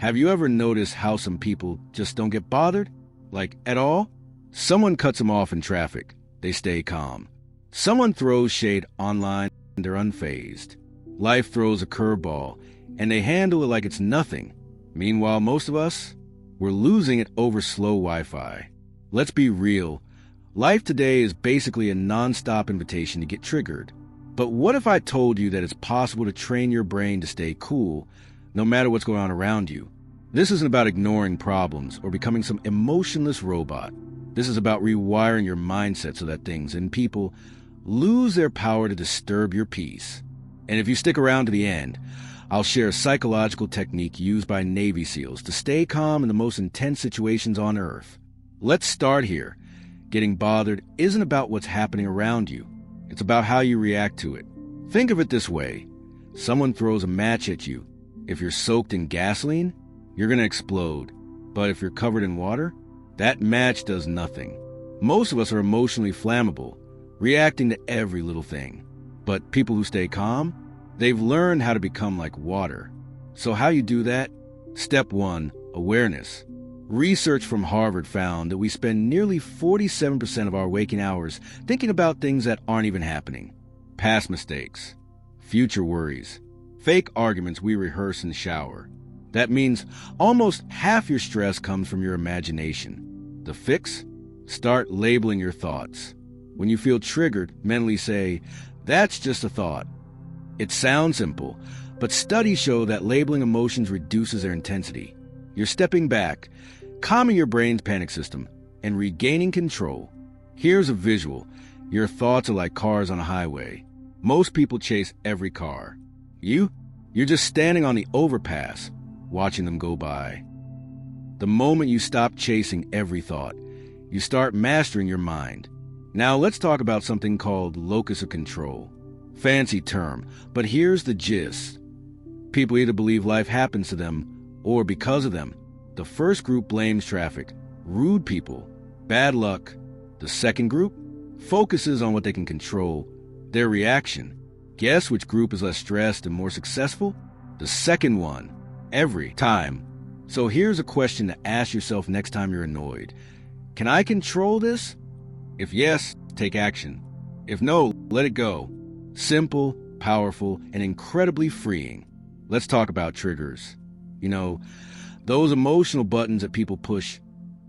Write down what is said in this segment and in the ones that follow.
Have you ever noticed how some people just don't get bothered? Like, at all? Someone cuts them off in traffic. They stay calm. Someone throws shade online and they're unfazed. Life throws a curveball and they handle it like it's nothing. Meanwhile, most of us, we're losing it over slow Wi-Fi. Let's be real. Life today is basically a non-stop invitation to get triggered. But what if I told you that it's possible to train your brain to stay cool no matter what's going on around you? This isn't about ignoring problems or becoming some emotionless robot. This is about rewiring your mindset so that things and people lose their power to disturb your peace. And if you stick around to the end, I'll share a psychological technique used by Navy SEALs to stay calm in the most intense situations on Earth. Let's start here. Getting bothered isn't about what's happening around you. It's about how you react to it. Think of it this way. Someone throws a match at you. If you're soaked in gasoline, you're going to explode. But if you're covered in water, that match does nothing. Most of us are emotionally flammable, reacting to every little thing. But people who stay calm, they've learned how to become like water. So how you do that? Step 1, awareness. Research from Harvard found that we spend nearly 47% of our waking hours thinking about things that aren't even happening. Past mistakes, future worries, fake arguments we rehearse in the shower. That means almost half your stress comes from your imagination. The fix? Start labeling your thoughts. When you feel triggered, mentally say, "That's just a thought." It sounds simple, but studies show that labeling emotions reduces their intensity. You're stepping back, calming your brain's panic system, and regaining control. Here's a visual. Your thoughts are like cars on a highway. Most people chase every car. You're just standing on the overpass, watching them go by. The moment you stop chasing every thought, you start mastering your mind. Now let's talk about something called locus of control. Fancy term, but here's the gist. People either believe life happens to them or because of them. The first group blames traffic, rude people, bad luck. The second group focuses on what they can control, their reaction. Guess which group is less stressed and more successful? The second one, every time. So here's a question to ask yourself next time you're annoyed. Can I control this? If yes, take action. If no, let it go. Simple, powerful, and incredibly freeing. Let's talk about triggers. You know, those emotional buttons that people push,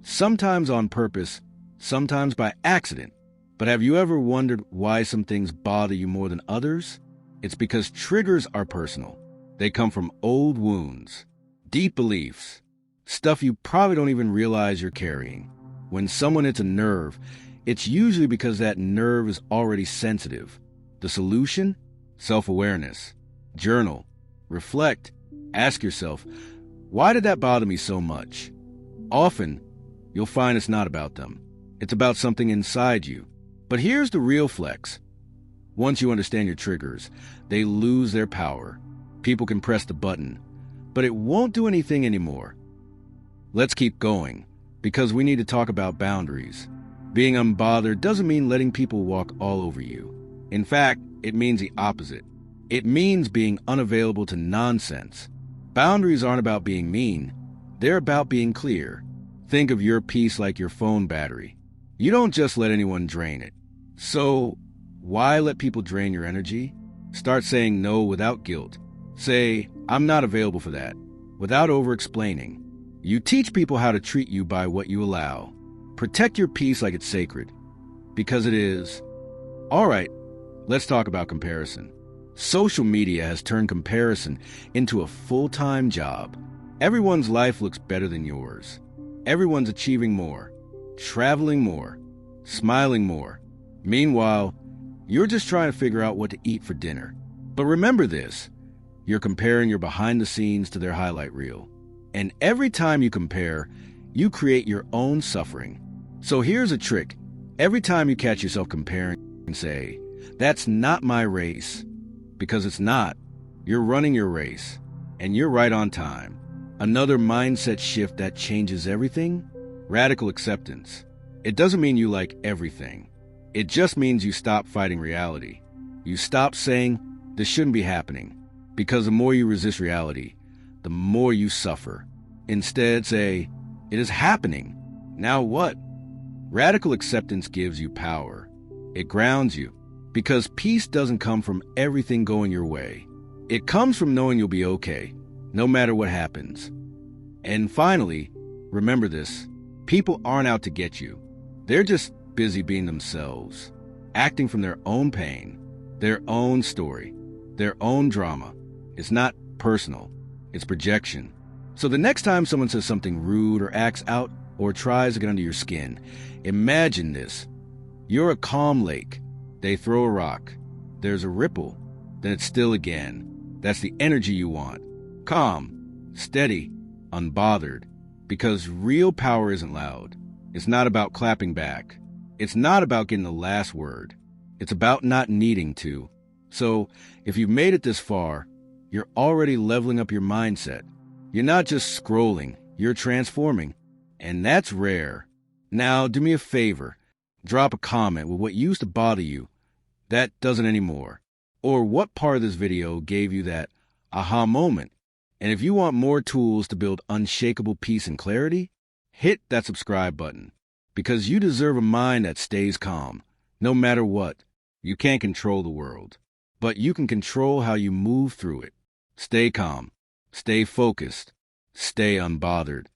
sometimes on purpose, sometimes by accident. But have you ever wondered why some things bother you more than others? It's because triggers are personal. They come from old wounds, deep beliefs, stuff you probably don't even realize you're carrying. When someone hits a nerve, it's usually because that nerve is already sensitive. The solution? Self-awareness. Journal. Reflect. Ask yourself, why did that bother me so much? Often, you'll find it's not about them. It's about something inside you. But here's the real flex. Once you understand your triggers, they lose their power. People can press the button, but it won't do anything anymore. Let's keep going, because we need to talk about boundaries. Being unbothered doesn't mean letting people walk all over you. In fact, it means the opposite. It means being unavailable to nonsense. Boundaries aren't about being mean. They're about being clear. Think of your peace like your phone battery. You don't just let anyone drain it. So, why let people drain your energy? Start saying no without guilt. Say, "I'm not available for that," without over-explaining. You teach people how to treat you by what you allow. Protect your peace like it's sacred, because it is. All right, let's talk about comparison. Social media has turned comparison into a full-time job. Everyone's life looks better than yours. Everyone's achieving more, traveling more, smiling more. Meanwhile, you're just trying to figure out what to eat for dinner. But remember this, you're comparing your behind the scenes to their highlight reel. And every time you compare, you create your own suffering. So here's a trick. Every time you catch yourself comparing, say, "That's not my race." Because it's not. You're running your race, and you're right on time. Another mindset shift that changes everything? Radical acceptance. It doesn't mean you like everything. It just means you stop fighting reality. You stop saying, "This shouldn't be happening." Because the more you resist reality, the more you suffer. Instead, say, "It is happening. Now what?" Radical acceptance gives you power. It grounds you, because peace doesn't come from everything going your way. It comes from knowing you'll be okay, no matter what happens. And finally, remember this: people aren't out to get you. They're just busy being themselves, acting from their own pain, their own story, their own drama. It's not personal, it's projection. So the next time someone says something rude or acts out or tries to get under your skin, imagine this. You're a calm lake. They throw a rock. There's a ripple. Then it's still again. That's the energy you want. Calm, steady, unbothered. Because real power isn't loud. It's not about clapping back. It's not about getting the last word. It's about not needing to. So if you've made it this far, you're already leveling up your mindset. You're not just scrolling, you're transforming. And that's rare. Now, do me a favor. Drop a comment with what used to bother you that doesn't anymore. Or what part of this video gave you that aha moment. And if you want more tools to build unshakable peace and clarity, hit that subscribe button. Because you deserve a mind that stays calm, no matter what. You can't control the world, but you can control how you move through it. Stay calm, stay focused, stay unbothered.